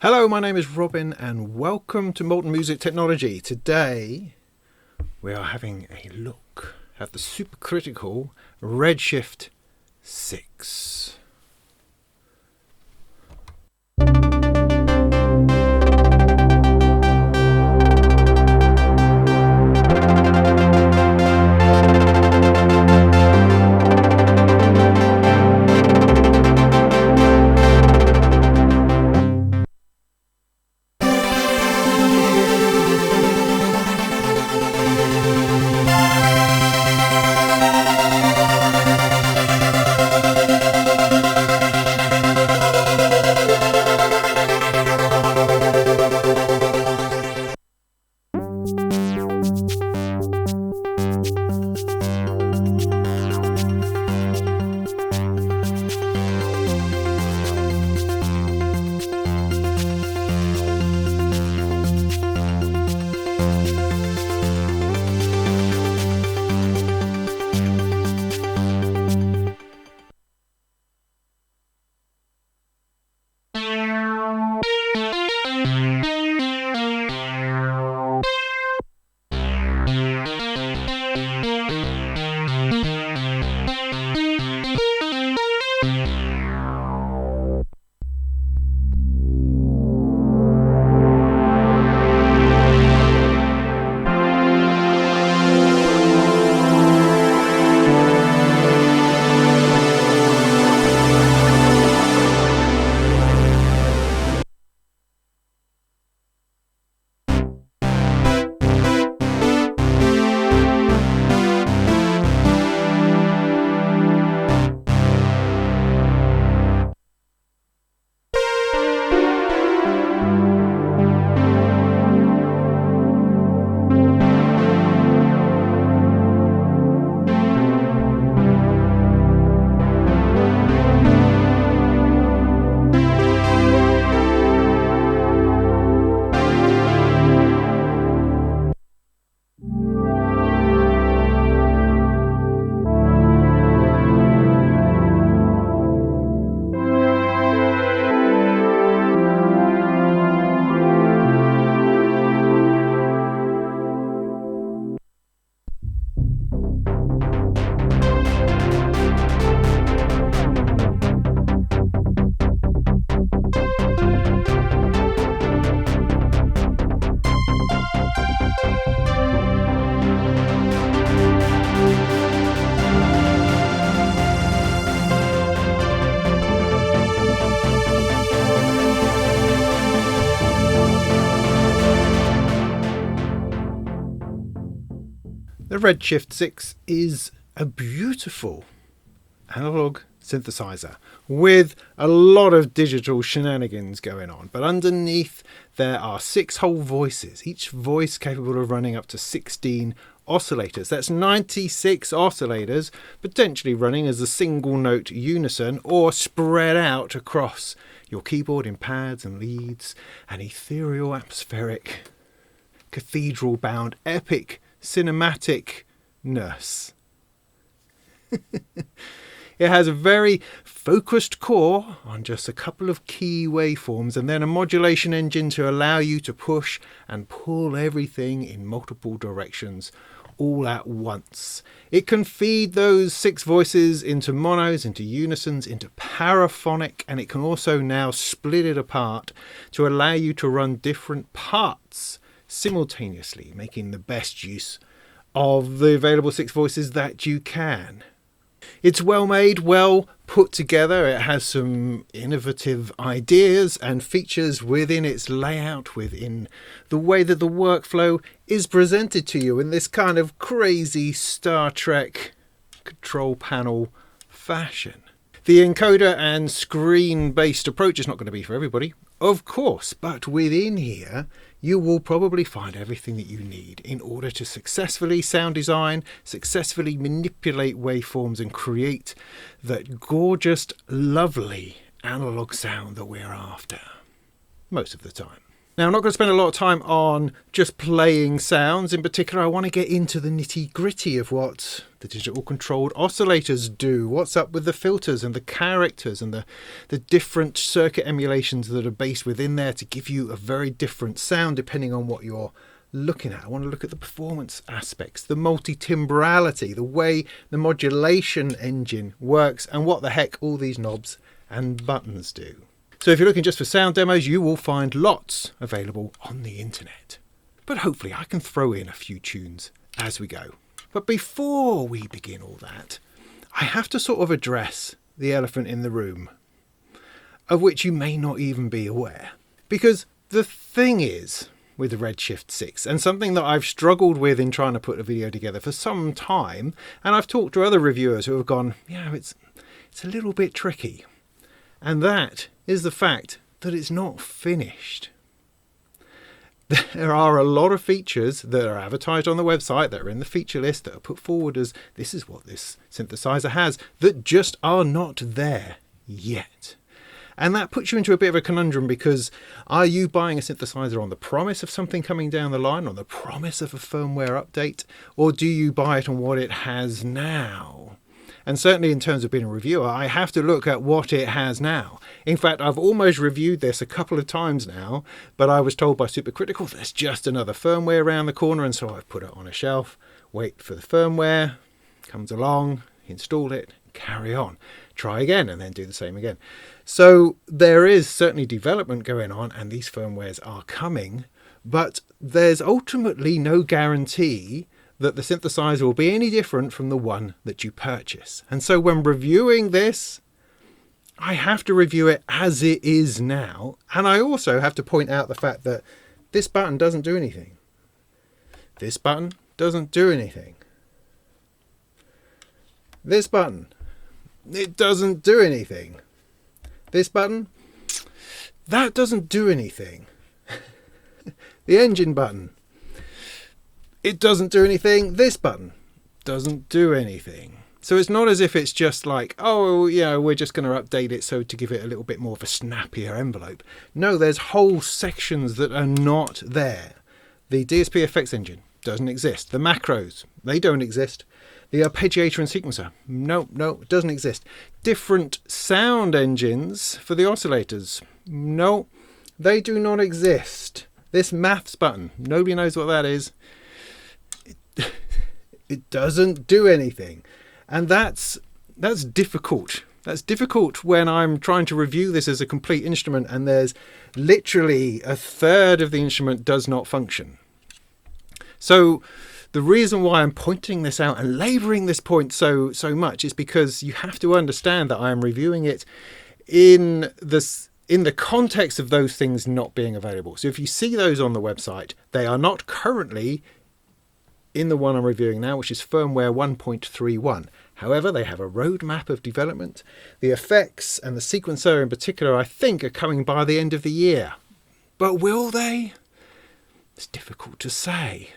Hello, my name is Robin and welcome to Molten Music Technology. Today we are having a look at the Supercritical Redshift 6. The Redshift 6 is a beautiful analog synthesizer with a lot of digital shenanigans going on, but underneath there are 6 whole voices, each voice capable of running up to 16 oscillators. That's 96 oscillators, potentially running as a single note unison or spread out across your keyboard in pads and leads, an ethereal, atmospheric, cathedral bound epic cinematic-ness. It has a very focused core on just a couple of key waveforms and then a modulation engine to allow you to push and pull everything in multiple directions all at once. It can feed those 6 voices into monos, into unisons, into paraphonic, and it can also now split it apart to allow you to run different parts simultaneously, making the best use of the available 6 voices that you can. It's well made, well put together. It has some innovative ideas and features within its layout, within the way that the workflow is presented to you in this kind of crazy Star Trek control panel fashion. The encoder and screen-based approach is not going to be for everybody, of course, but within here you will probably find everything that you need in order to successfully sound design, successfully manipulate waveforms and create that gorgeous, lovely analog sound that we're after most of the time. Now, I'm not going to spend a lot of time on just playing sounds. In particular, I want to get into the nitty-gritty of what the digital controlled oscillators do, what's up with the filters and the characters and the different circuit emulations that are based within there to give you a very different sound depending on what you're looking at. I want to look at the performance aspects, the multitimbrality, the way the modulation engine works, and what the heck all these knobs and buttons do. So if you're looking just for sound demos, you will find lots available on the internet. But hopefully I can throw in a few tunes as we go. But before we begin all that, I have to sort of address the elephant in the room, of which you may not even be aware. Because the thing is with the Redshift 6, and something that I've struggled with in trying to put a video together for some time, and I've talked to other reviewers who have gone, yeah, it's a little bit tricky. And that is the fact that it's not finished. There are a lot of features that are advertised on the website, that are in the feature list, that are put forward as this is what this synthesizer has, that just are not there yet. And that puts you into a bit of a conundrum, because are you buying a synthesizer on the promise of something coming down the line, on the promise of a firmware update, or do you buy it on what it has now? And certainly in terms of being a reviewer, I have to look at what it has now. In fact, I've almost reviewed this a couple of times now, but I was told by Supercritical there's just another firmware around the corner, and so I've put it on a shelf, wait for the firmware, comes along, install it, carry on, try again, and then do the same again. So there is certainly development going on, and these firmwares are coming, but there's ultimately no guarantee that the synthesizer will be any different from the one that you purchase. And so when reviewing this, I have to review it as it is now. And I also have to point out the fact that this button doesn't do anything. This button doesn't do anything. This button, it doesn't do anything. This button, that doesn't do anything. The engine button, it doesn't do anything. This button doesn't do anything. So it's not as if it's just like, oh, yeah, we're just going to update it so to give it a little bit more of a snappier envelope. No, there's whole sections that are not there. The DSP effects engine doesn't exist. The macros, they don't exist. The arpeggiator and sequencer, no, it doesn't exist. Different sound engines for the oscillators, no, they do not exist. This maths button, nobody knows what that is. It doesn't do anything, and that's difficult. That's difficult when I'm trying to review this as a complete instrument and there's literally a third of the instrument does not function. So the reason why I'm pointing this out and labouring this point so much is because you have to understand that I am reviewing it in the context of those things not being available. So if you see those on the website, they are not currently in the one I'm reviewing now, which is firmware 1.31. However, they have a roadmap of development. The effects and the sequencer in particular, I think, are coming by the end of the year. But will they? It's difficult to say.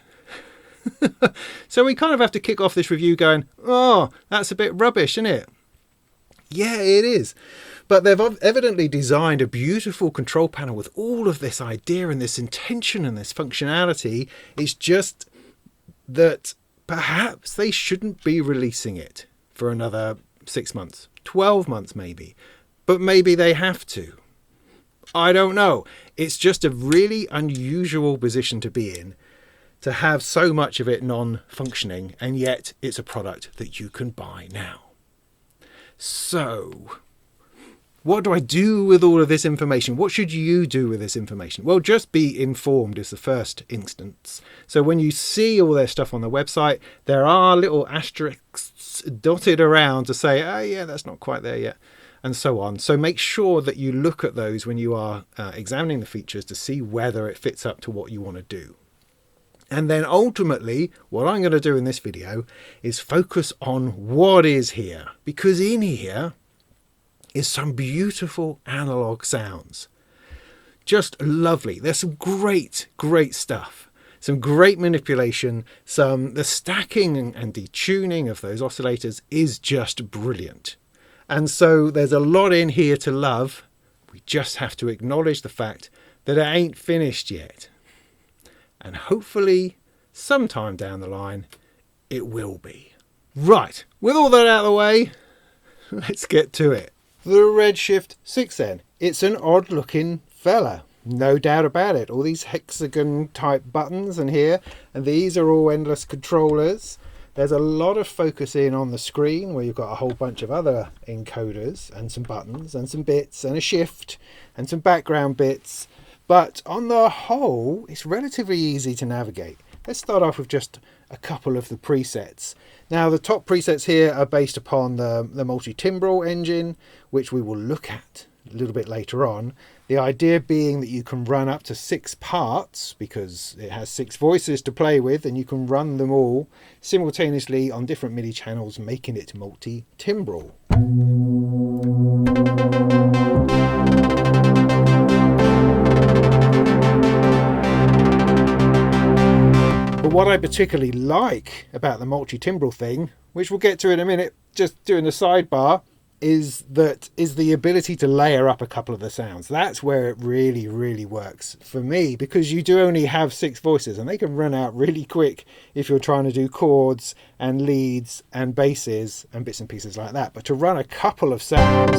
So we kind of have to kick off this review going, oh, that's a bit rubbish, isn't it? Yeah, it is. But they've evidently designed a beautiful control panel with all of this idea and this intention and this functionality. It's just that perhaps they shouldn't be releasing it for another 6 months, 12 months maybe, but maybe they have to. I don't know. It's just a really unusual position to be in, to have so much of it non-functioning, and yet it's a product that you can buy now. So what do I do with all of this information? What should you do with this information? Well, just be informed is the first instance. So when you see all their stuff on the website, there are little asterisks dotted around to say, oh yeah, that's not quite there yet, and so on. So make sure that you look at those when you are examining the features to see whether it fits up to what you want to do. And then ultimately, what I'm going to do in this video is focus on what is here, because in here is some beautiful analog sounds. Just lovely. There's some great stuff. Some great manipulation. The stacking and detuning of those oscillators is just brilliant. And so there's a lot in here to love. We just have to acknowledge the fact that it ain't finished yet. And hopefully, sometime down the line, it will be. Right, with all that out of the way, let's get to it. The Redshift 6N. It's an odd looking fella, no doubt about it. All these hexagon type buttons and here, and these are all endless controllers. There's a lot of focusing on the screen where you've got a whole bunch of other encoders and some buttons and some bits and a shift and some background bits. But on the whole, it's relatively easy to navigate. Let's start off with just a couple of the presets. Now, the top presets here are based upon the Multitimbral engine, which we will look at a little bit later on. The idea being that you can run up to 6 parts because it has 6 voices to play with, and you can run them all simultaneously on different MIDI channels, making it multi-timbral. But what I particularly like about the multi-timbral thing, which we'll get to in a minute, just doing a sidebar, is the ability to layer up a couple of the sounds. That's where it really, really works for me, because you do only have 6 voices and they can run out really quick if you're trying to do chords and leads and basses and bits and pieces like that. But to run a couple of sounds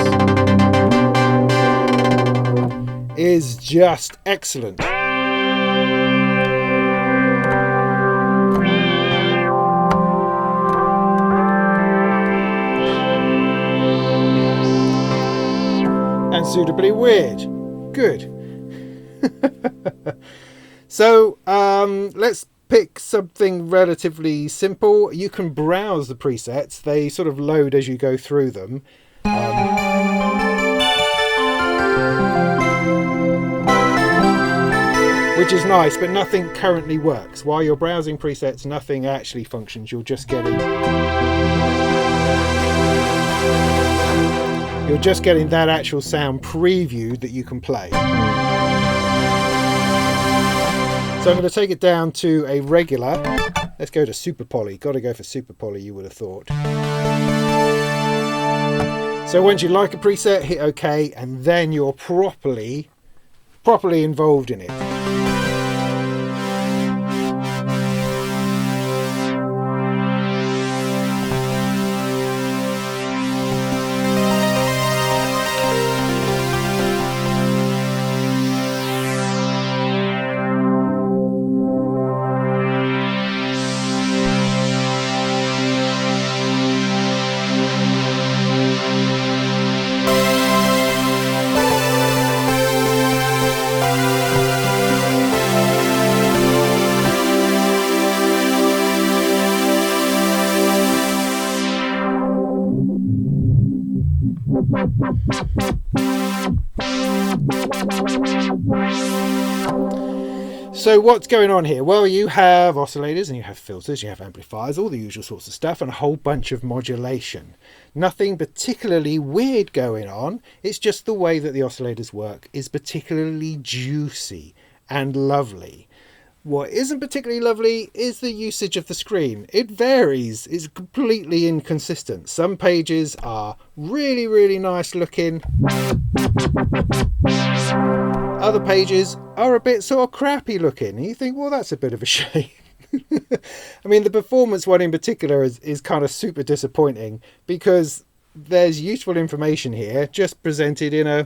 is just excellent. And suitably weird. Good. So let's pick something relatively simple. You can browse the presets. They sort of load as you go through them. Which is nice, but nothing currently works. While you're browsing presets, nothing actually functions. You're just getting that actual sound preview that you can play. So I'm going to take it down to a regular. Let's go to Super Poly. Got to go for Super Poly, you would have thought. So once you like a preset, hit OK, and then you're properly involved in it. So what's going on here? Well, you have oscillators and you have filters, you have amplifiers, all the usual sorts of stuff, and a whole bunch of modulation. Nothing particularly weird going on. It's just the way that the oscillators work is particularly juicy and lovely. What isn't particularly lovely is the usage of the screen. It varies. It's completely inconsistent. Some pages are really, really nice looking. Other pages are a bit sort of crappy looking. And you think, well, that's a bit of a shame. I mean, the performance one in particular is kind of super disappointing because there's useful information here just presented in a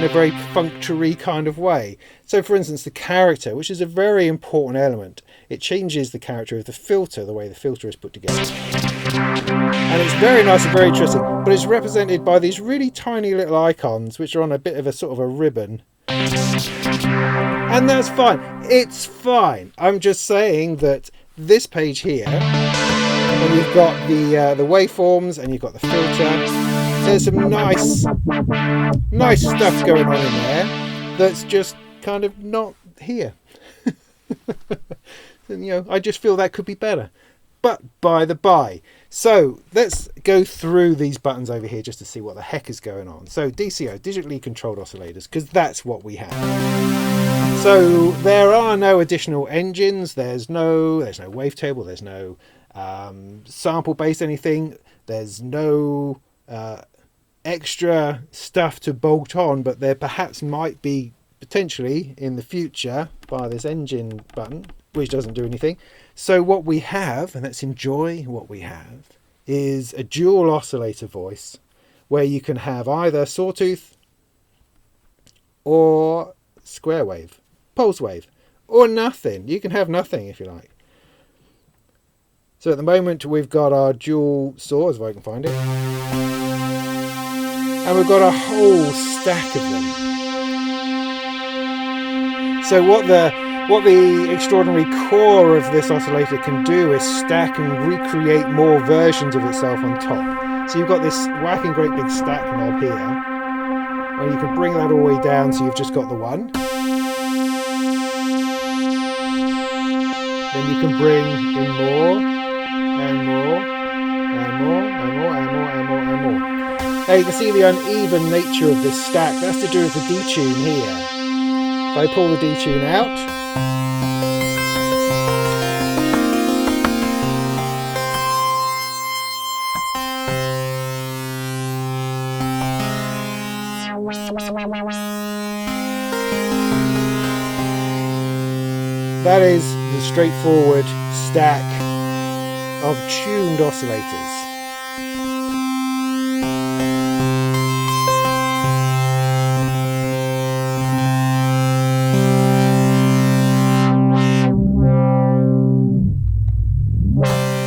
very perfunctory kind of way. So for instance, the character, which is a very important element, it changes the character of the filter, the way the filter is put together. And it's very nice and very interesting, but it's represented by these really tiny little icons which are on a bit of a sort of a ribbon. And that's fine. It's fine. I'm just saying that this page here, when you've got the waveforms and you've got the filter, there's some nice stuff going on in there that's just kind of not here. And, I just feel that could be better. But by the by, so let's go through these buttons over here just to see what the heck is going on. So DCO, digitally controlled oscillators, because that's what we have. So there are no additional engines. There's no wavetable. There's no sample-based anything. There's no extra stuff to bolt on, but there perhaps might be potentially in the future via this engine button, which doesn't do anything. So what we have, and let's enjoy what we have, is a dual oscillator voice where you can have either sawtooth or square wave, pulse wave, or nothing. You can have nothing if you like. So at the moment we've got our dual saws, if I can find it, and we've got a whole stack of them. So what the extraordinary core of this oscillator can do is stack and recreate more versions of itself on top. So you've got this whacking great big stack knob here, and you can bring that all the way down so you've just got the one. Then you can bring in more, and more, and more, and more, and more, and more, and more. Now you can see the uneven nature of this stack. That's to do with the detune here. If I pull the detune out, that is the straightforward stack of tuned oscillators.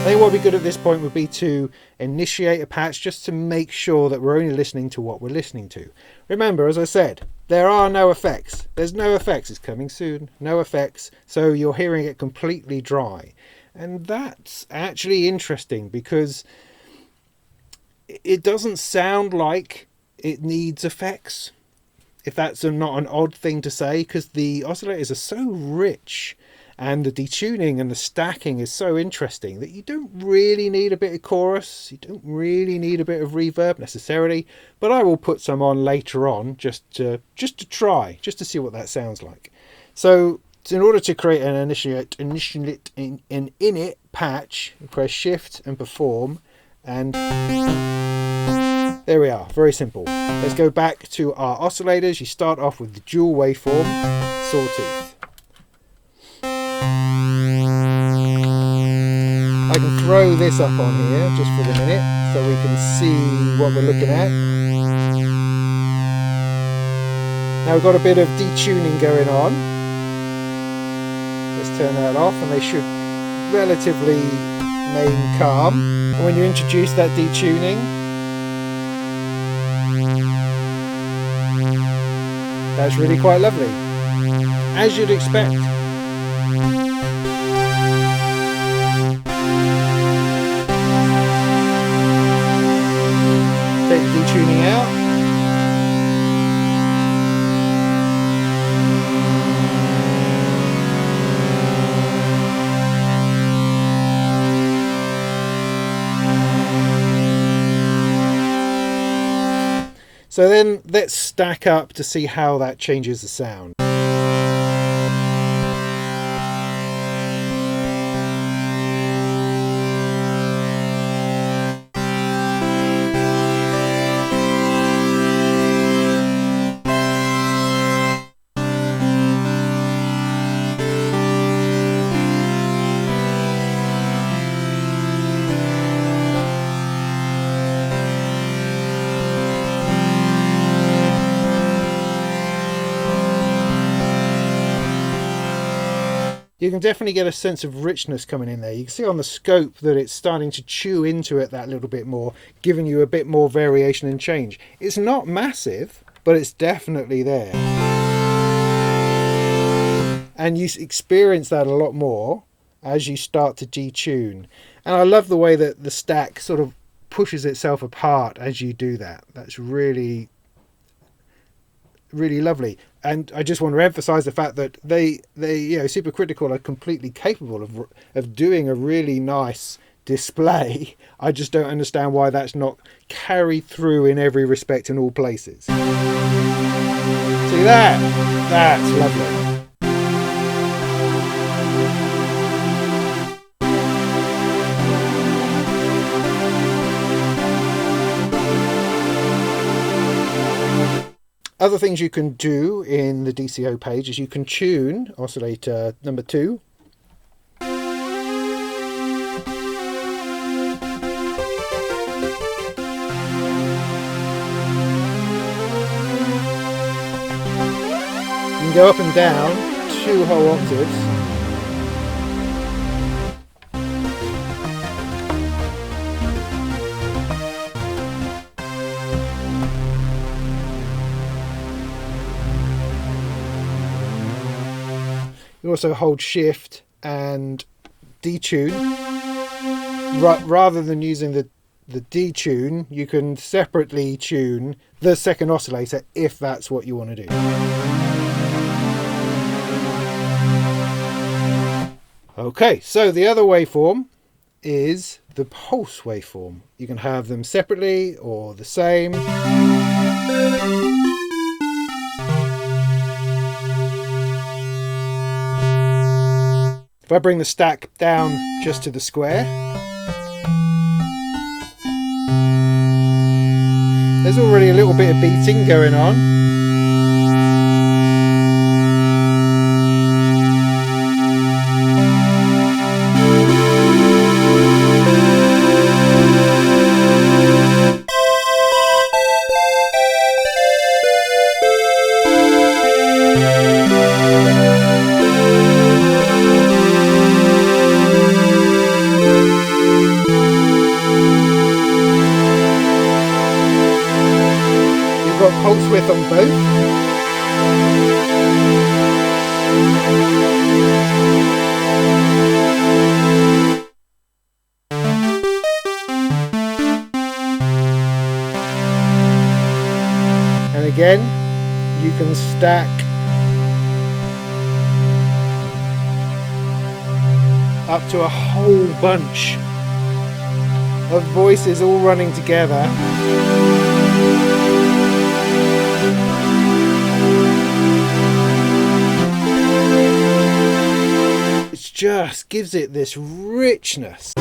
I think what would be good at this point would be to initiate a patch just to make sure that we're only listening to what we're listening to. Remember, as I said, there are no effects. There's no effects. It's coming soon. No effects. So you're hearing it completely dry. And that's actually interesting because it doesn't sound like it needs effects. If that's not an odd thing to say, because the oscillators are so rich and the detuning and the stacking is so interesting that you don't really need a bit of chorus. You don't really need a bit of reverb necessarily, but I will put some on later on just to try, just to see what that sounds like. So in order to create an init patch, you press Shift and Perform, and there we are. Very simple. Let's go back to our oscillators. You start off with the dual waveform, sawtooth. I can throw this up on here just for the minute so we can see what we're looking at. Now we've got a bit of detuning going on. Let's turn that off and they should relatively remain calm. And when you introduce that detuning, that's really quite lovely, as you'd expect. Take the detuning out. So then let's stack up to see how that changes the sound. You can definitely get a sense of richness coming in there. You can see on the scope that it's starting to chew into it that little bit more, giving you a bit more variation and change. It's not massive, but it's definitely there. And you experience that a lot more as you start to detune. And I love the way that the stack sort of pushes itself apart as you do that. That's really, really lovely. And I just want to emphasize the fact that they Supercritical are completely capable of doing a really nice display. I just don't understand why that's not carried through in every respect in all places. See that? That's lovely. Other things you can do in the DCO page is you can tune oscillator number 2. You can go up and down 2 whole octaves. You also hold shift and detune. Rather than using the detune, you can separately tune the second oscillator if that's what you want to do. Okay, so the other waveform is the pulse waveform. You can have them separately or the same. If I bring the stack down just to the square, there's already a little bit of beating going on. Pulse width on both. And again, you can stack up to a whole bunch of voices all running together. Just gives it this richness.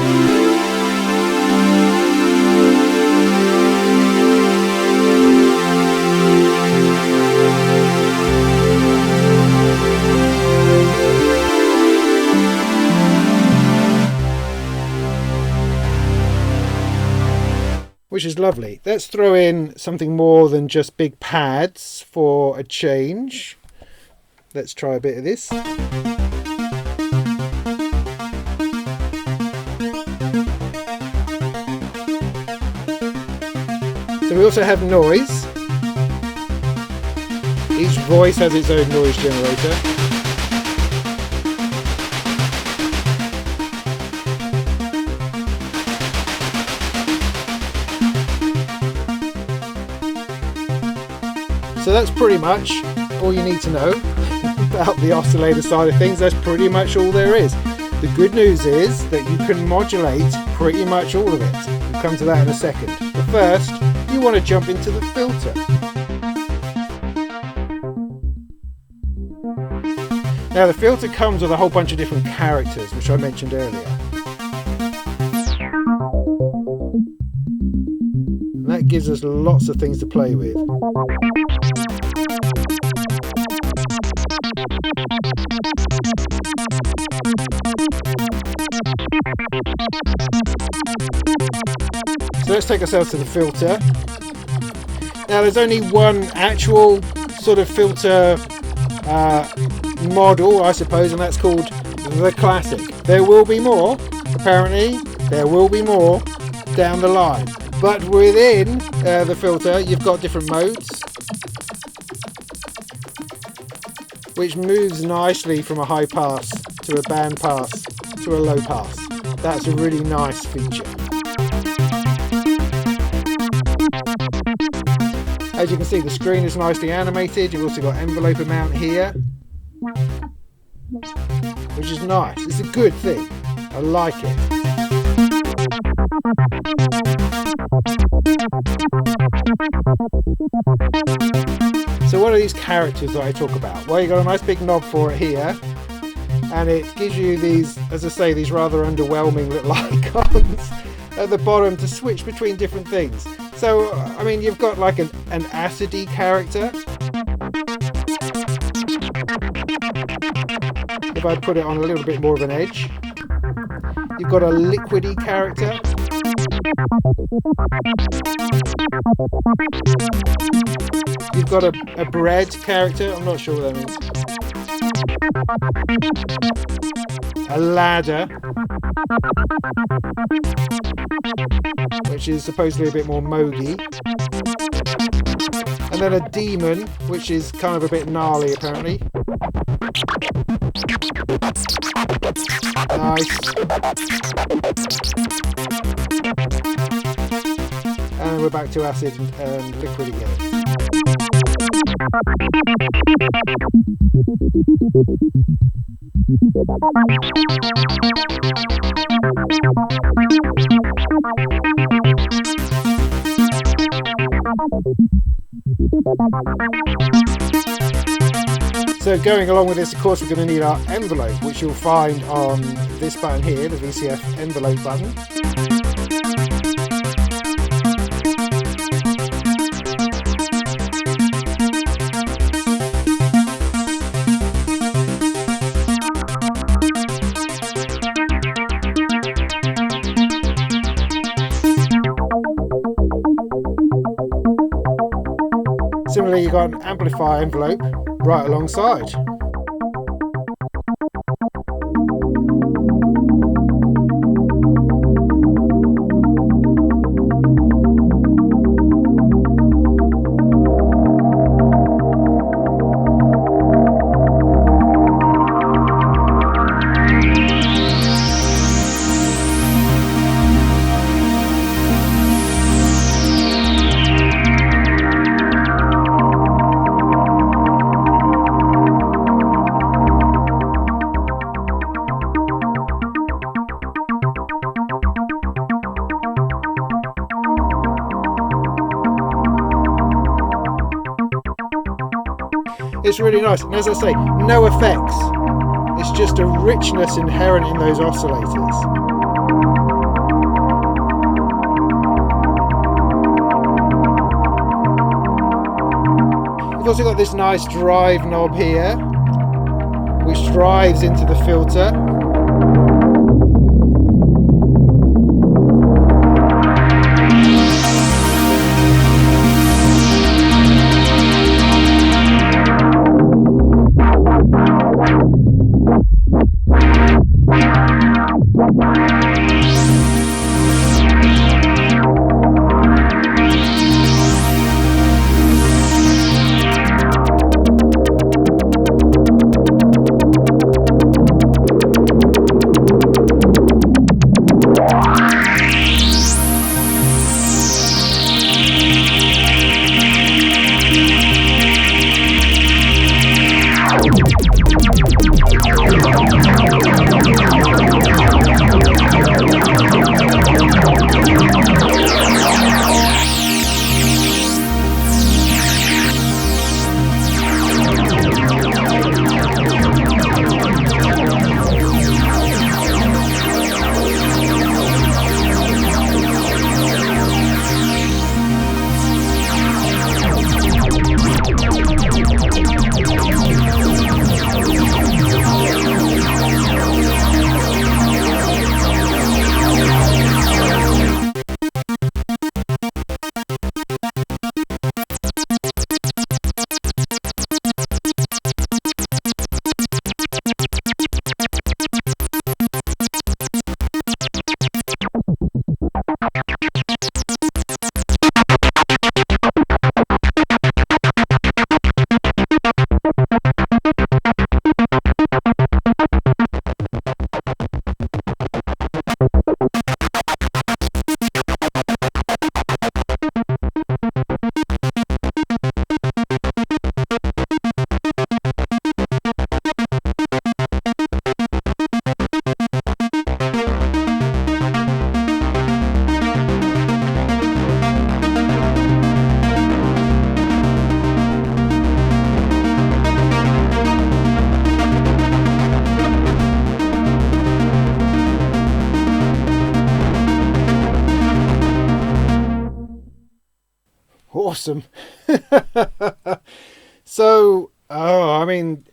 Which is lovely. Let's throw in something more than just big pads for a change. Let's try a bit of this. So we also have noise. Each voice has its own noise generator. So that's pretty much all you need to know about the oscillator side of things. That's pretty much all there is. The good news is that you can modulate pretty much all of it. We'll come to that in a second. But first, you want to jump into the filter. Now the filter comes with a whole bunch of different characters, which I mentioned earlier. And that gives us lots of things to play with. So let's take ourselves to the filter. Now there's only one actual sort of filter model, I suppose, and that's called the Classic. There will be more, apparently, there will be more down the line. But within the filter, you've got different modes, which moves nicely from a high pass to a band pass to a low pass. That's a really nice feature. As you can see, the screen is nicely animated. You've also got envelope amount here, which is nice. It's a good thing. I like it. So what are these characters that I talk about? Well, you've got a nice big knob for it here, and it gives you these, as I say, these rather underwhelming little icons at the bottom to switch between different things. So, I mean, you've got like an acidy character, if I put it on a little bit more of an edge. You've got a liquidy character. You've got a bread character. I'm not sure what that means. A ladder, which is supposedly a bit more mogy. And then a demon, which is kind of a bit gnarly apparently. Nice. And then we're back to acid and liquid again. So going along with this, of course, we're going to need our envelope, which you'll find on this button here, the VCF Envelope button. Similarly, you've got an amplifier envelope right alongside. It's really nice, and as I say, no effects. It's just a richness inherent in those oscillators. You've also got this nice drive knob here, which drives into the filter. Awesome. So, I mean,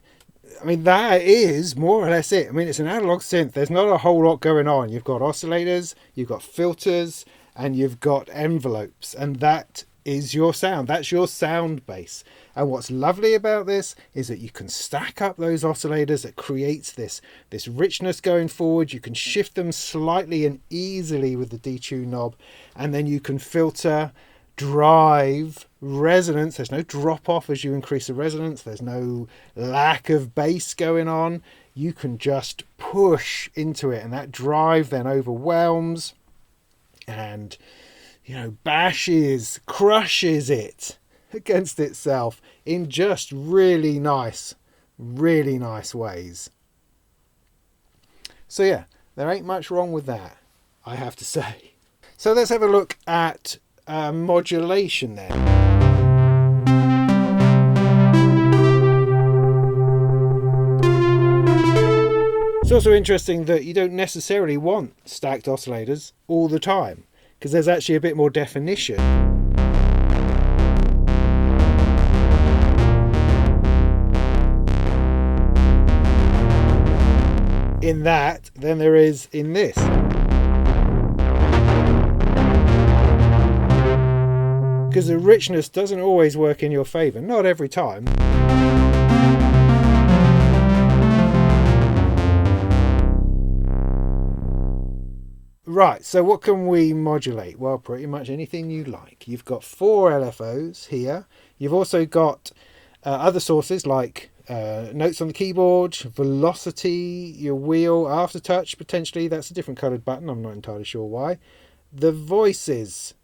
I mean, that is more or less it. I mean, it's an analog synth. There's not a whole lot going on. You've got oscillators, you've got filters, and you've got envelopes, and that is your sound. That's your sound base. And what's lovely about this is that you can stack up those oscillators. That creates this richness going forward. You can shift them slightly and easily with the detune knob, and then you can filter, drive, resonance. There's no drop off as you increase the resonance. There's no lack of bass going on. You can just push into it, and that drive then overwhelms and, you know, bashes, crushes it against itself in just really nice ways. So yeah, there ain't much wrong with that, I have to say. So let's have a look at modulation then. It's also interesting that you don't necessarily want stacked oscillators all the time, because there's actually a bit more definition in that than there is in this. Because the richness doesn't always work in your favour, not every time. Right, so what can we modulate? Well, pretty much anything you like. You've got 4 LFOs here. You've also got other sources like notes on the keyboard, velocity, your wheel, aftertouch, potentially. That's a different coloured button. I'm not entirely sure why. The voices.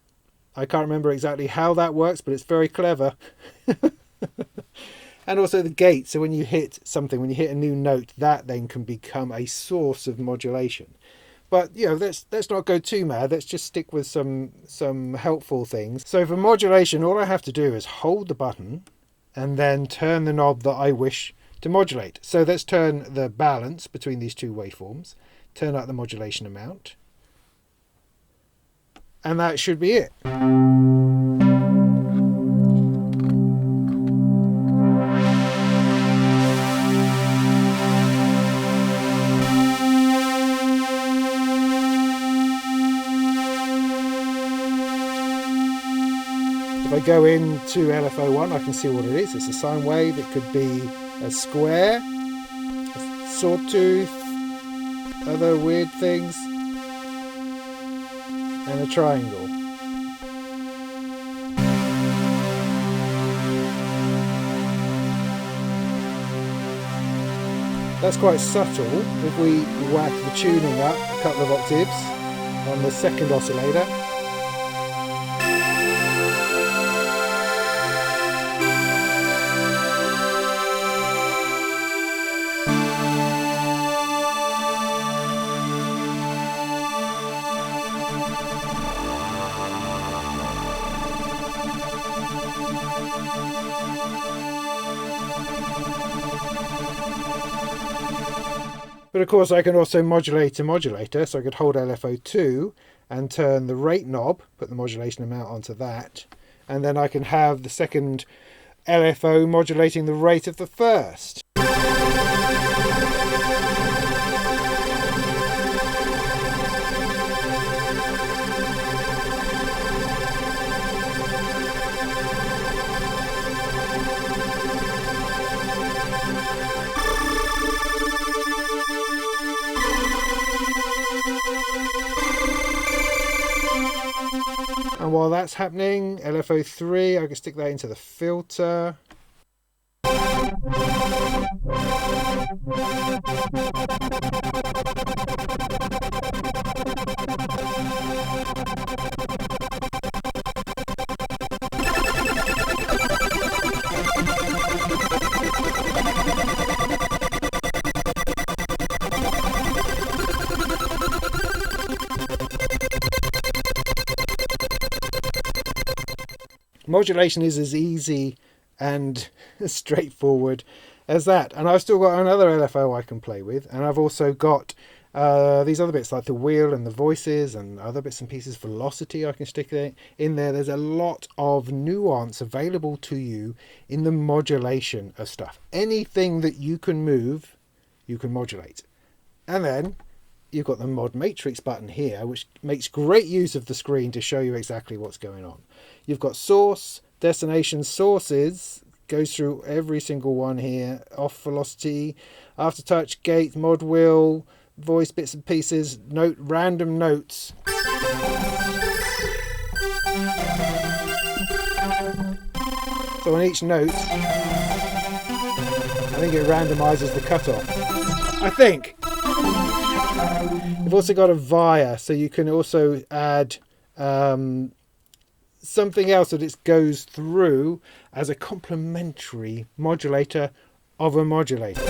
I can't remember exactly how that works, but it's very clever. And also the gate. So when you hit something, when you hit a new note, that then can become a source of modulation. But, you know, let's not go too mad. Let's just stick with some helpful things. So for modulation, all I have to do is hold the button and then turn the knob that I wish to modulate. So let's turn the balance between these two waveforms, turn up the modulation amount, and that should be it. If I go into LFO1, I can see what it is. It's a sine wave. It could be a square, a sawtooth, other weird things, and a triangle. That's quite subtle. If we whack the tuning up a couple of octaves on the second oscillator, but of course I can also modulate a modulator, so I could hold LFO2 and turn the rate knob, put the modulation amount onto that, and then I can have the second LFO modulating the rate of the first. And while that's happening, LFO3, I can stick that into the filter. Modulation is as easy and as straightforward as that. And I've still got another LFO I can play with, and I've also got These other bits like the wheel and the voices and other bits and pieces, velocity I can stick in there. There's a lot of nuance available to you in the modulation of stuff. Anything that you can move, you can modulate. And then you've got the mod matrix button here, which makes great use of the screen to show you exactly what's going on. You've got source, destination, sources, goes through every single one here, off velocity, aftertouch, gate, mod wheel, voice bits and pieces, note, random notes. So on each note, I think it randomizes the cutoff. I think. You've also got a via, so you can also add something else that it goes through as a complementary modulator of a modulator.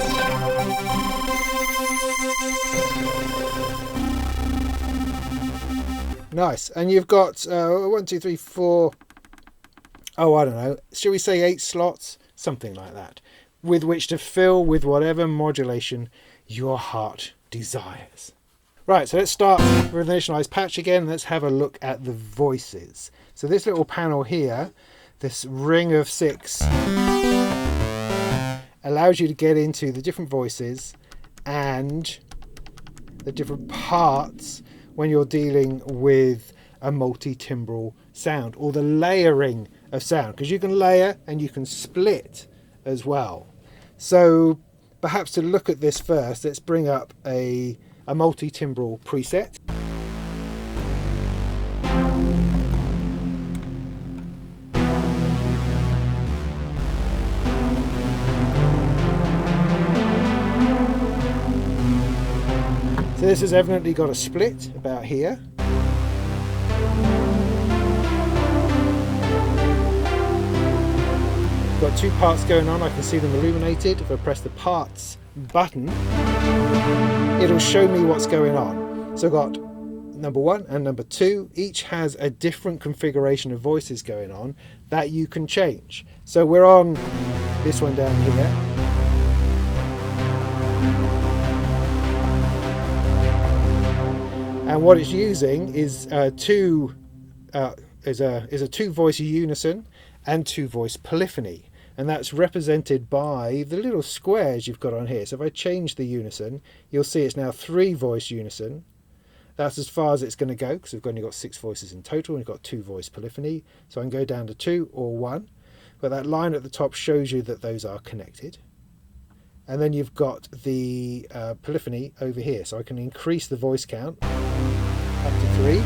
Nice. And you've got 1, 2, 3, 4, oh, I don't know, shall we say 8 slots? Something like that, with which to fill with whatever modulation your heart desires. Right, so let's start with an initialized patch again. Let's have a look at the voices. So this little panel here, this ring of 6, allows you to get into the different voices and the different parts when you're dealing with a multi-timbral sound, or the layering of sound, because you can layer and you can split as well. So perhaps to look at this first, let's bring up a multi-timbral preset. So this has evidently got a split about here. Got 2 parts going on, I can see them illuminated. If I press the parts button, it'll show me what's going on. So I've got number 1 and number 2, each has a different configuration of voices going on that you can change. So we're on this one down here. And what it's using is a 2 voice unison and 2 voice polyphony. And that's represented by the little squares you've got on here. So if I change the unison, you'll see it's now 3 voice unison. That's as far as it's going to go, because we've only got 6 voices in total, and we've got 2 voice polyphony. So I can go down to 2 or 1. But that line at the top shows you that those are connected. And then you've got the polyphony over here. So I can increase the voice count up to 3.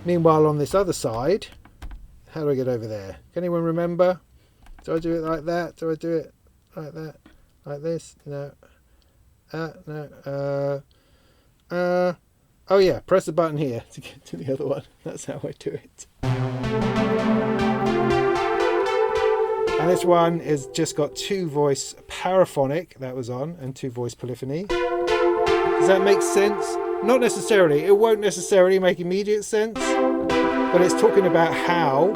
Meanwhile, on this other side, how do I get over there? Can anyone remember? Do I do it like that? Do I do it like that? Like this? No. No. Oh yeah, press the button here to get to the other one. That's how I do it. And this one is just got 2 voice paraphonic, that was on, and 2 voice polyphony. Does that make sense? Not necessarily. It won't necessarily make immediate sense, but it's talking about how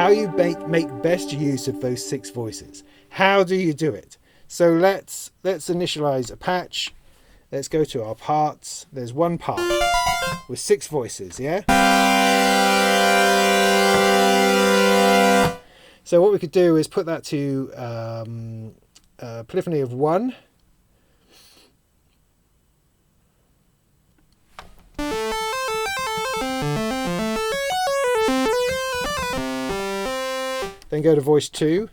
you make best use of those 6 voices. How do you do it? So let's initialize a patch. Let's go to our parts. There's one part with 6 voices, yeah? So what we could do is put that to polyphony of 1. Then go to voice 2.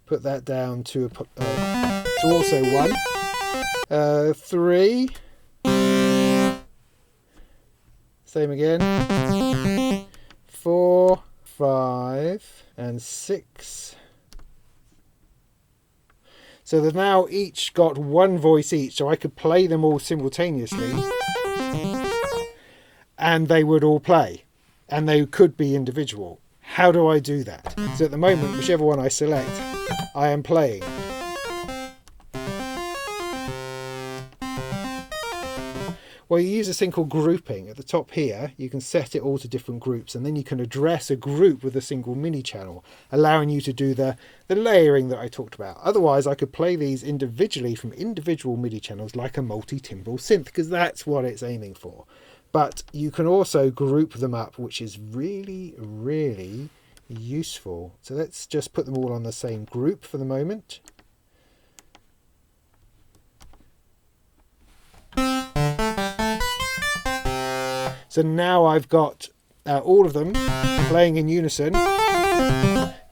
Put that down to also 1. 3. Same again. 4, 5, and 6. So they've now each got 1 voice each, so I could play them all simultaneously, and they would all play, and they could be individual. how do I do that? So at the moment, whichever one I select, I am playing. Well, you use this thing called grouping. At the top here, you can set it all to different groups, and then you can address a group with a single MIDI channel, allowing you to do the layering that I talked about. Otherwise, I could play these individually from individual MIDI channels like a multi-timbral synth, because that's what it's aiming for. But you can also group them up, which is really, really useful. So let's just put them all on the same group for the moment. So now I've got all of them playing in unison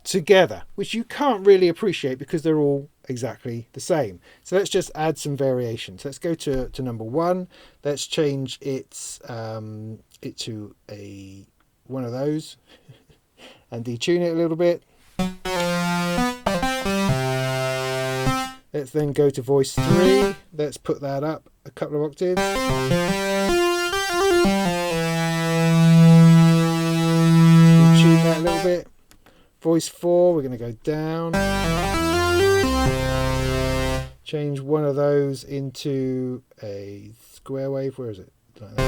together, which you can't really appreciate because they're all exactly the same. So let's just add some variations. Let's go to number 1. Let's change it to one of those and detune it a little bit. Let's then go to voice 3. Let's put that up a couple of octaves. Tune that a little bit. Voice 4, we're going to go down. Change one of those into a square wave. Where is it? Like that.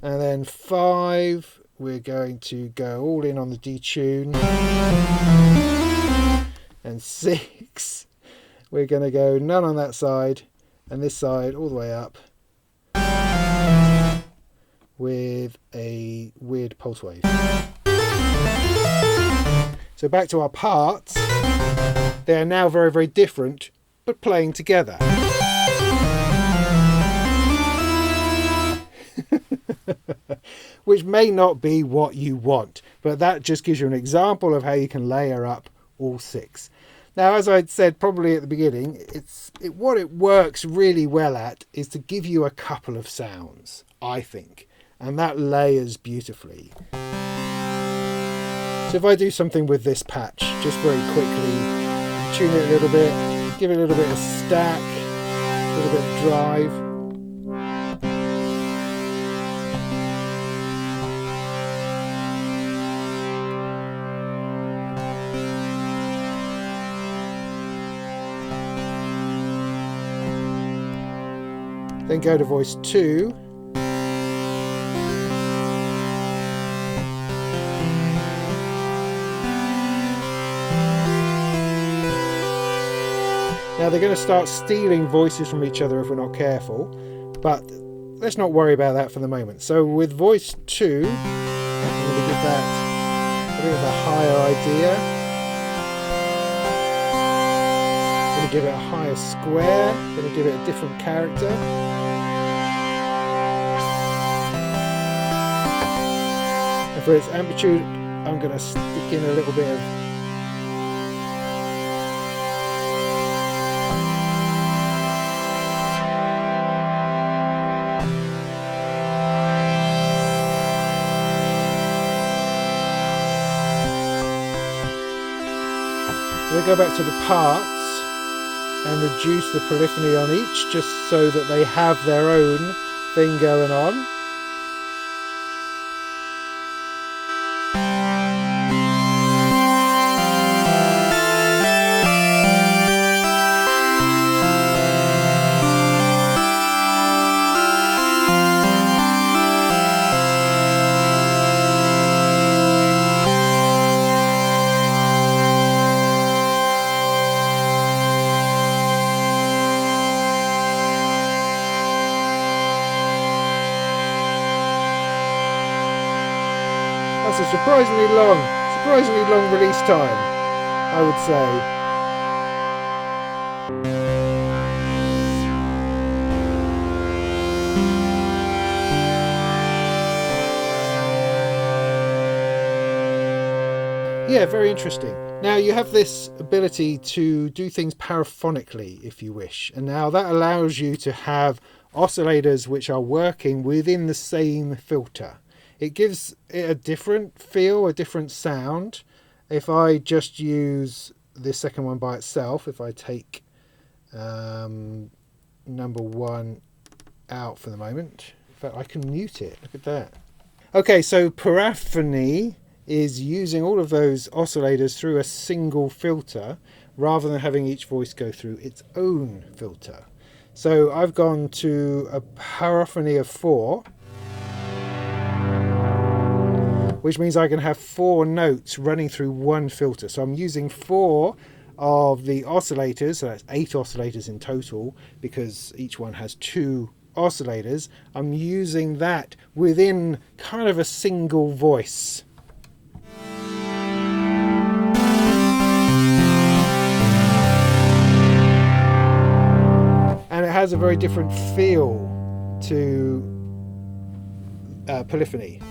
And then 5, we're going to go all in on the detune. And 6, we're going to go none on that side, and this side all the way up with a weird pulse wave. So back to our parts. They are now very, very different, but playing together. Which may not be what you want, but that just gives you an example of how you can layer up all 6. Now, as I said probably at the beginning, what it works really well at is to give you a couple of sounds, I think, and that layers beautifully. So if I do something with this patch, just very quickly, tune it a little bit, give it a little bit of stack, a little bit of drive. Then go to voice 2. Now they're going to start stealing voices from each other if we're not careful, but let's not worry about that for the moment. So with voice 2, I'm going to give that a bit of a higher idea. I'm going to give it a higher square, I'm going to give it a different character. And for its amplitude, I'm going to stick in a little bit of we go back to the parts and reduce the polyphony on each, just so that they have their own thing going on. That's a surprisingly long release time, I would say. Yeah, very interesting. Now you have this ability to do things paraphonically if you wish, and now that allows you to have oscillators which are working within the same filter. It gives it a different feel, a different sound. If I just use this second one by itself, if I take number 1 out for the moment, In fact, I can mute it. Look at that. Okay, so paraphony is using all of those oscillators through a single filter rather than having each voice go through its own filter. So I've gone to a paraphony of 4, which means I can have 4 notes running through one filter. So I'm using 4 of the oscillators, so that's 8 oscillators in total, because each one has 2 oscillators. I'm using that within kind of a single voice. And it has a very different feel to polyphony.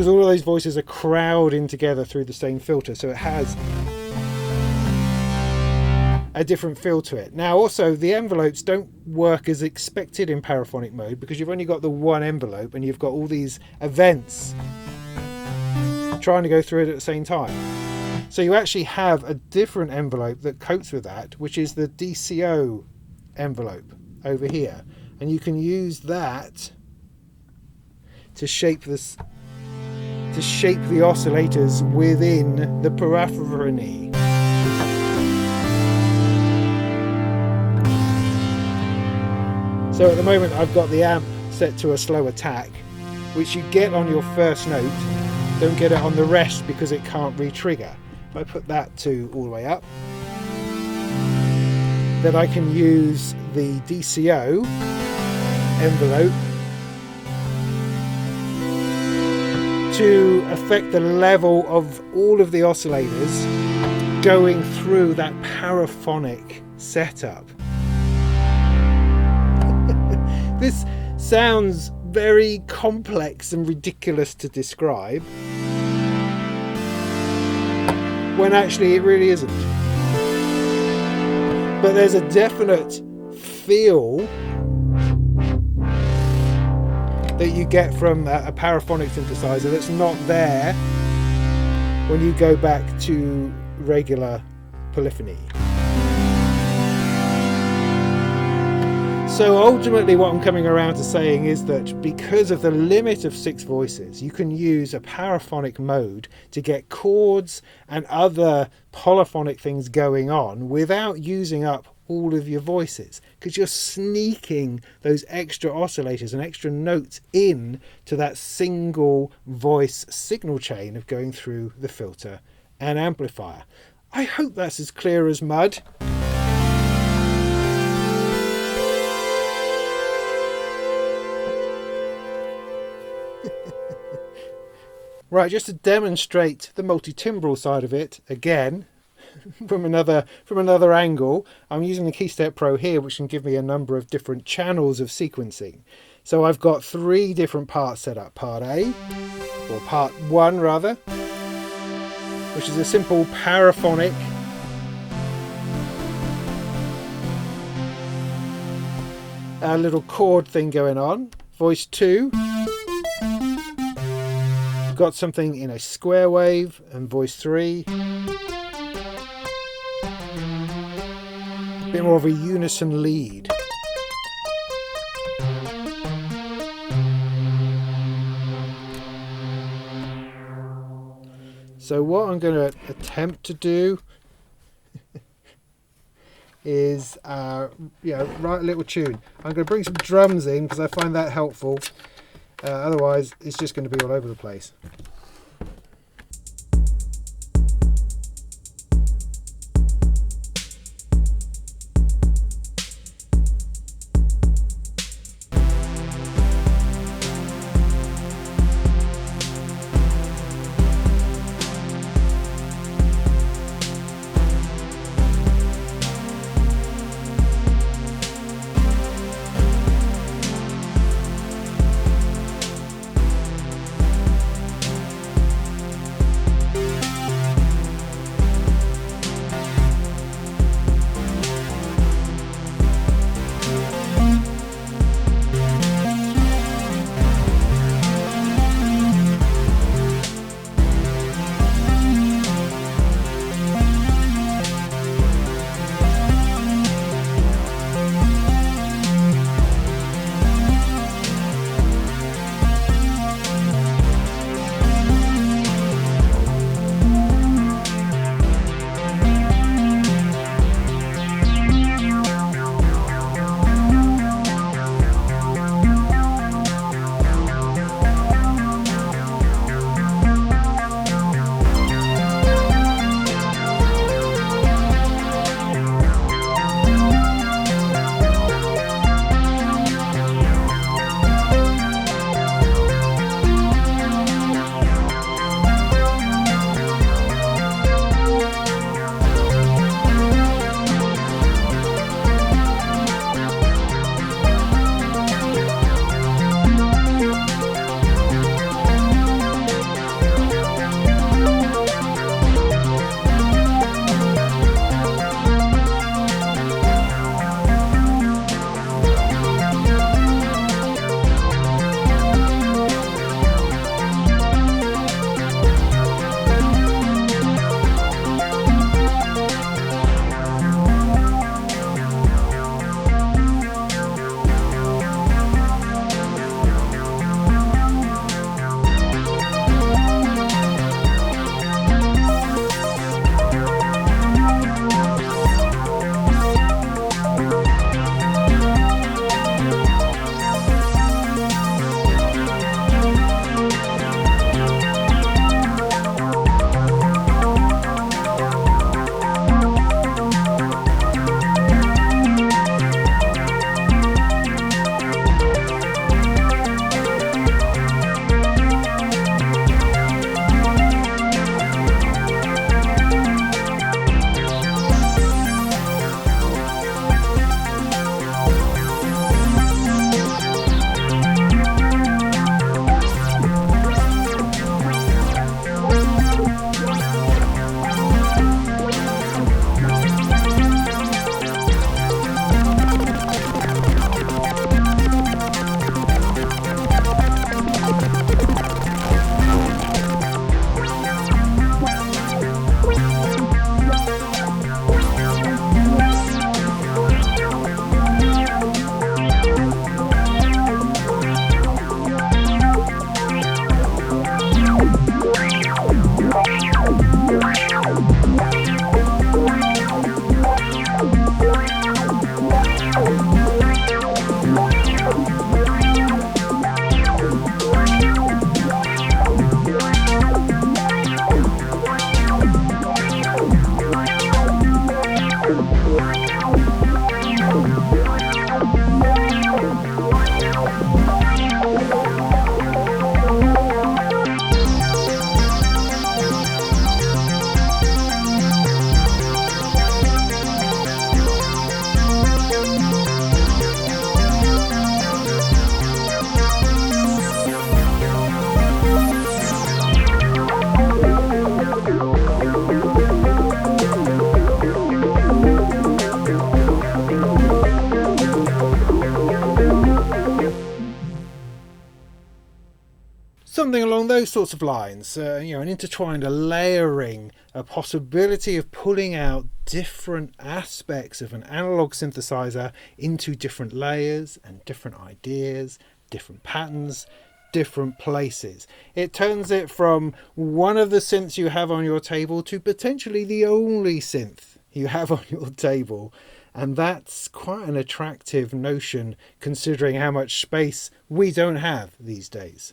All of those voices are crowding together through the same filter, so it has a different feel to it. Now also, the envelopes don't work as expected in paraphonic mode because you've only got the one envelope and you've got all these events trying to go through it at the same time. So you actually have a different envelope that copes with that, which is the DCO envelope over here, and you can use that to shape this, to shape the oscillators within the paraphony. So at the moment I've got the amp set to a slow attack, which you get on your first note, don't get it on the rest because it can't re-trigger. If I put that to all the way up, then I can use the DCO envelope to affect the level of all of the oscillators going through that paraphonic setup. This sounds very complex and ridiculous to describe, when actually it really isn't. But there's a definite feel that you get from a paraphonic synthesizer that's not there when you go back to regular polyphony. So ultimately what I'm coming around to saying is that because of the limit of 6 voices, you can use a paraphonic mode to get chords and other polyphonic things going on without using up all of your voices, because you're sneaking those extra oscillators and extra notes in to that single voice signal chain of going through the filter and amplifier. I hope that's as clear as mud. Right, just to demonstrate the multi-timbral side of it again, from another angle, I'm using the KeyStep Pro here, which can give me a number of different channels of sequencing. So I've got 3 different parts set up. Part A, or part 1 rather, which is a simple paraphonic little chord thing going on. Voice 2, got something in a square wave, and voice 3, a bit more of a unison lead. So what I'm going to attempt to do is write a little tune. I'm going to bring some drums in because I find that helpful. Otherwise it's just going to be all over the place. Something along those sorts of lines, an intertwined, a layering, a possibility of pulling out different aspects of an analog synthesizer into different layers and different ideas, different patterns, different places. It turns it from one of the synths you have on your table to potentially the only synth you have on your table. And that's quite an attractive notion considering how much space we don't have these days.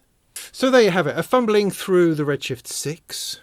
So there you have it, a fumbling through the Redshift 6.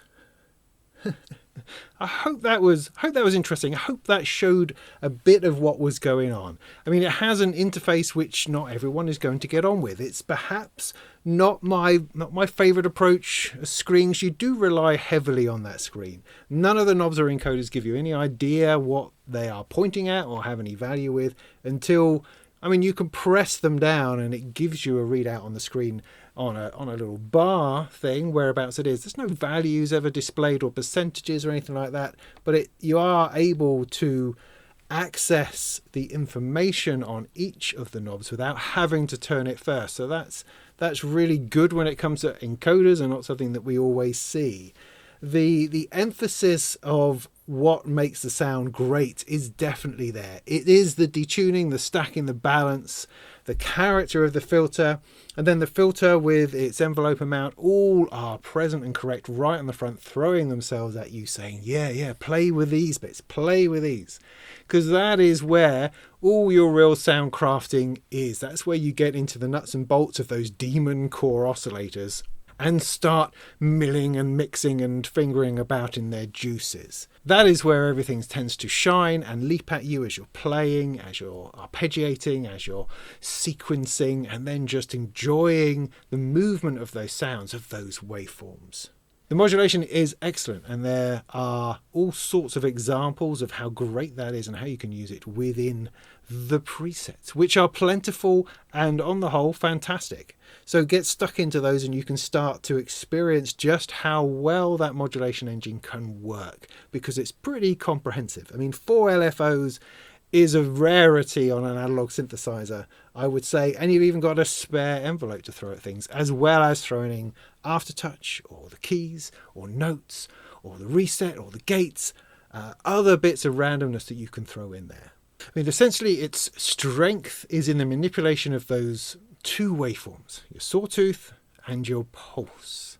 I hope that was interesting. I hope that showed a bit of what was going on. I mean, it has an interface which not everyone is going to get on with. It's perhaps not my favorite approach. Screens, you do rely heavily on that screen. None of the knobs or encoders give you any idea what they are pointing at or have any value with until, you can press them down and it gives you a readout on the screen on a little bar thing, whereabouts it is. There's no values ever displayed or percentages or anything like that, but you are able to access the information on each of the knobs without having to turn it first. So that's really good when it comes to encoders and not something that we always see. The emphasis of what makes the sound great is definitely there. It is the detuning, the stacking, the balance, the character of the filter, and then the filter with its envelope amount all are present and correct right on the front, throwing themselves at you saying, yeah, play with these bits, play with these. Because that is where all your real sound crafting is. That's where you get into the nuts and bolts of those Demon Core Oscillators and start milling and mixing and fingering about in their juices. That is where everything tends to shine and leap at you as you're playing, as you're arpeggiating, as you're sequencing, and then just enjoying the movement of those sounds, of those waveforms. The modulation is excellent, and there are all sorts of examples of how great that is and how you can use it within the presets, which are plentiful and on the whole fantastic. So get stuck into those and you can start to experience just how well that modulation engine can work, because it's pretty comprehensive. 4 LFOs is a rarity on an analog synthesizer, I would say, and you've even got a spare envelope to throw at things, as well as throwing in aftertouch or the keys or notes or the reset or the gates, other bits of randomness that you can throw in there. Essentially its strength is in the manipulation of those two waveforms, your sawtooth and your pulse,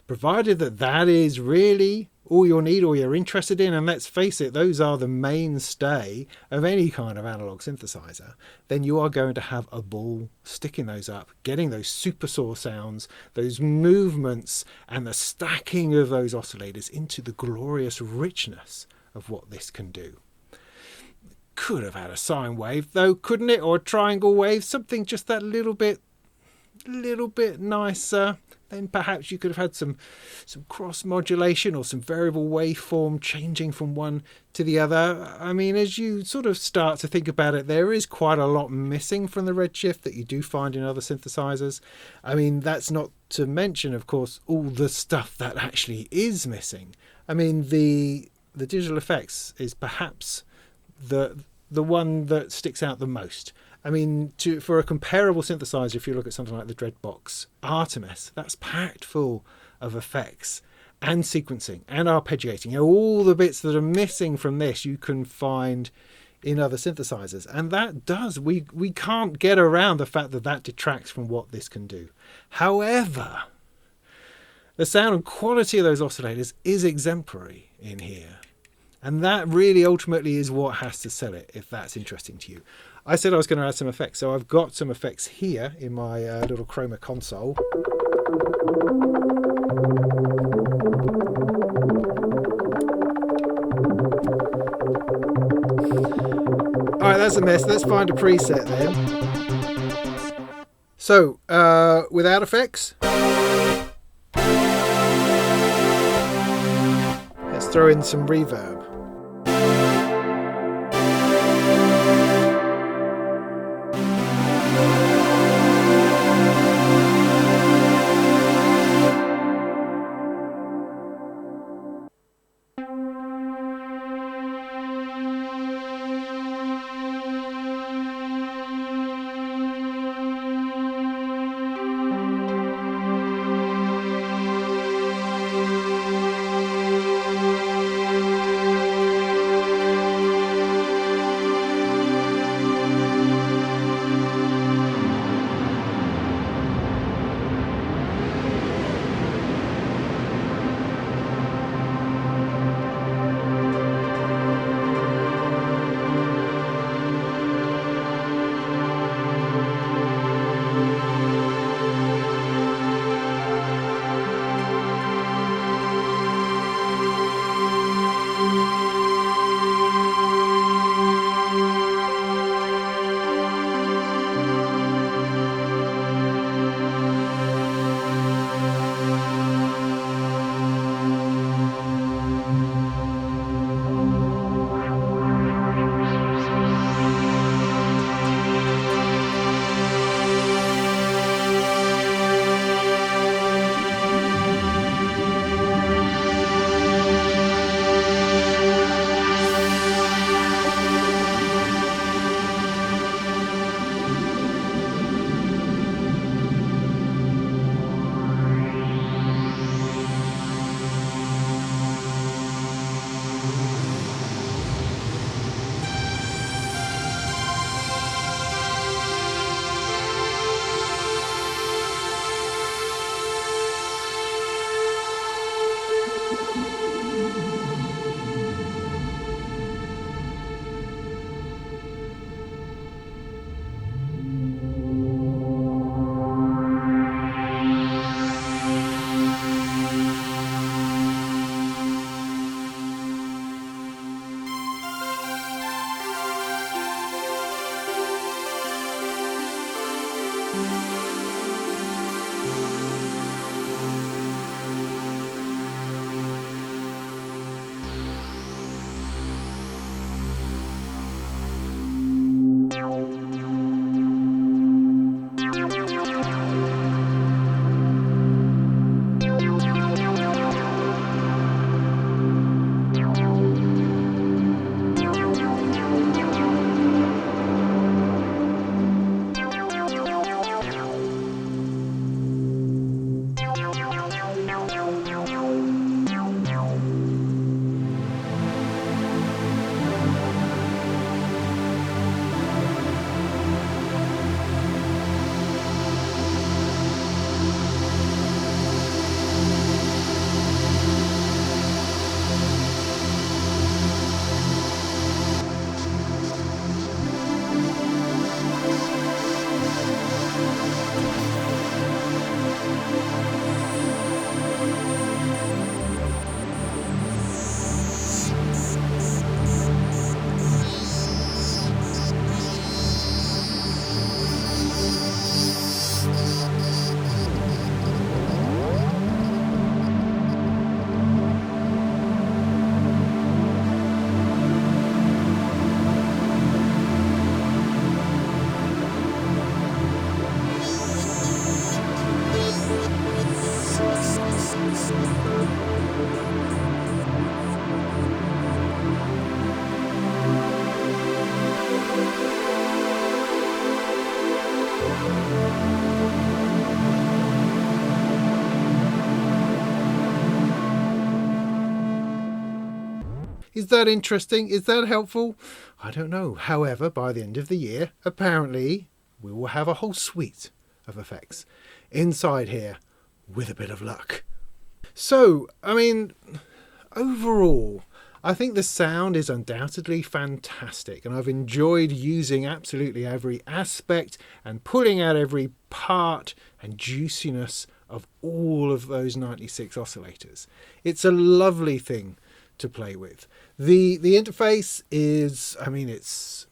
provided that is really all you'll need or you're interested in, and let's face it, those are the mainstay of any kind of analog synthesizer, then you are going to have a ball sticking those up, getting those super saw sounds, those movements and the stacking of those oscillators into the glorious richness of what this can do. Could have had a sine wave though, couldn't it? Or a triangle wave, something just that little bit nicer. Then perhaps you could have had some cross modulation or some variable waveform changing from one to the other. As you sort of start to think about it, there is quite a lot missing from the Redshift that you do find in other synthesizers. That's not to mention, of course, all the stuff that actually is missing. The digital effects is perhaps the one that sticks out the most. For a comparable synthesizer, if you look at something like the Dreadbox Artemis, that's packed full of effects and sequencing and arpeggiating. All the bits that are missing from this you can find in other synthesizers, and that does, we can't get around the fact that detracts from what this can do. However, the sound and quality of those oscillators is exemplary in here. And that really ultimately is what has to sell it, if that's interesting to you. I said I was going to add some effects, so I've got some effects here in my little Chroma console. Alright, that's a mess. Let's find a preset then. So, without effects, let's throw in some reverb. Is that interesting? Is that helpful? I don't know. However, by the end of the year, apparently, we will have a whole suite of effects inside here with a bit of luck. So, I mean, overall, I think the sound is undoubtedly fantastic, and I've enjoyed using absolutely every aspect and pulling out every part and juiciness of all of those 96 oscillators. It's a lovely thing to play with. The interface is, I mean, it's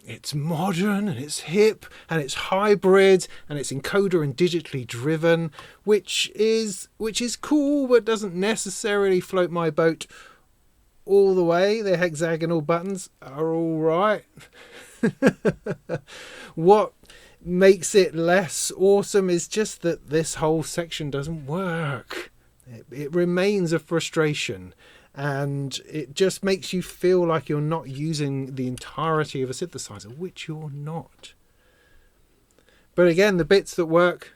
it's modern and it's hip and it's hybrid and it's encoder and digitally driven, which is cool, but doesn't necessarily float my boat all the way. The hexagonal buttons are all right. What makes it less awesome is just that this whole section doesn't work. It remains a frustration, and it just makes you feel like you're not using the entirety of a synthesizer, which you're not. But again, the bits that work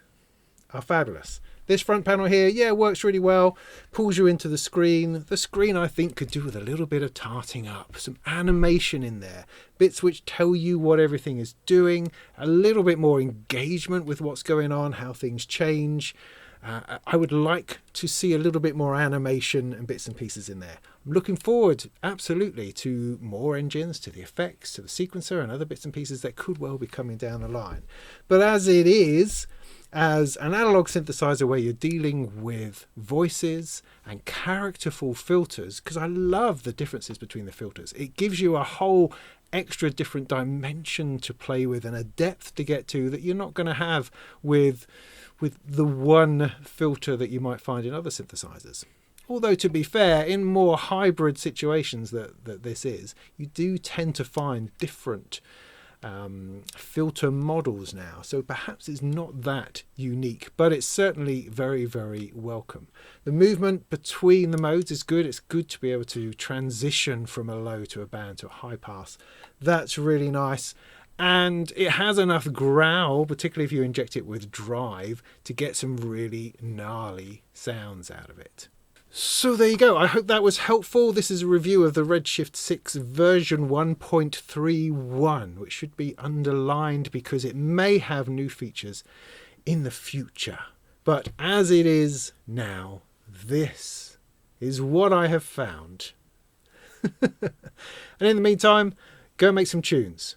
are fabulous. This front panel here, yeah, works really well, pulls you into the screen. The screen, I think, could do with a little bit of tarting up, some animation in there, bits which tell you what everything is doing, a little bit more engagement with what's going on, how things change. I would like to see a little bit more animation and bits and pieces in there. I'm looking forward, absolutely, to more engines, to the effects, to the sequencer and other bits and pieces that could well be coming down the line. But as it is, as an analog synthesizer where you're dealing with voices and characterful filters, because I love the differences between the filters. It gives you a whole extra different dimension to play with and a depth to get to that you're not going to have with the one filter that you might find in other synthesizers. Although, to be fair, in more hybrid situations that this is, you do tend to find different filter models now, so perhaps it's not that unique, but it's certainly very, very welcome. The movement between the modes is good. It's good to be able to transition from a low to a band to a high pass. That's really nice, and it has enough growl, particularly if you inject it with drive, to get some really gnarly sounds out of it. So there you go. I hope that was helpful. This is a review of the Redshift 6 version 1.31, which should be underlined because it may have new features in the future. But as it is now, this is what I have found. And in the meantime, go make some tunes.